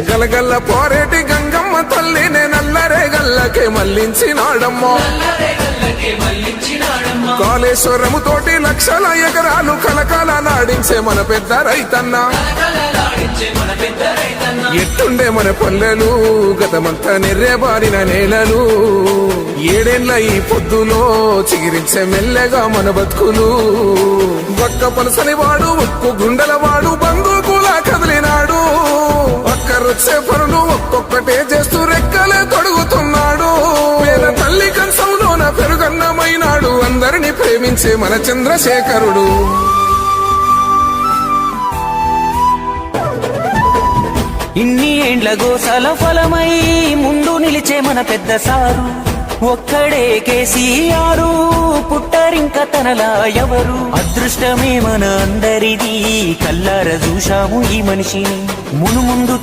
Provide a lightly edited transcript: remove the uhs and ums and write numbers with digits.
గలగల్ల పోరేటి గంగమ్మ తల్లినే నల్లరే గల్లకే మళ్లించినాడమ్మో. కాళేశ్వరము తోటి లక్షల ఎకరాలు కలకాల నాడించే మన పెద్ద రైతన్న. ఎట్టుండే మన పల్లెలు గతమంతా నెర్రేబారిన నేలలు. ఏడేళ్ల ఈ పొద్దులో చిగిరించే మెల్లగా మన బతుకులు. ఒక్క పలసని వాడు ఒక్కు గుండెల వాడు బంధుకులా కదిలినాడు. ఒక్కరొచ్చే పనులు ఒక్కొక్కటే చేస్తూ రెక్కలే తొడుగుతున్నాడు. వేల తల్లి కంచంలోన పెరుగన్నమైనాడు. అందరినీ ప్రేమించే మన చంద్రశేఖరుడు. ఇన్ని ఏండ్ల గోసల ఫలమై ముందు నిలిచే మన పెద్ద సారు. ఒక్కడే కేసీఆరు, పుట్టరింక తనలా ఎవరు. అదృష్టమే మన అందరిది, కల్లార చూశాము ఈ మనిషిని. మును ముందు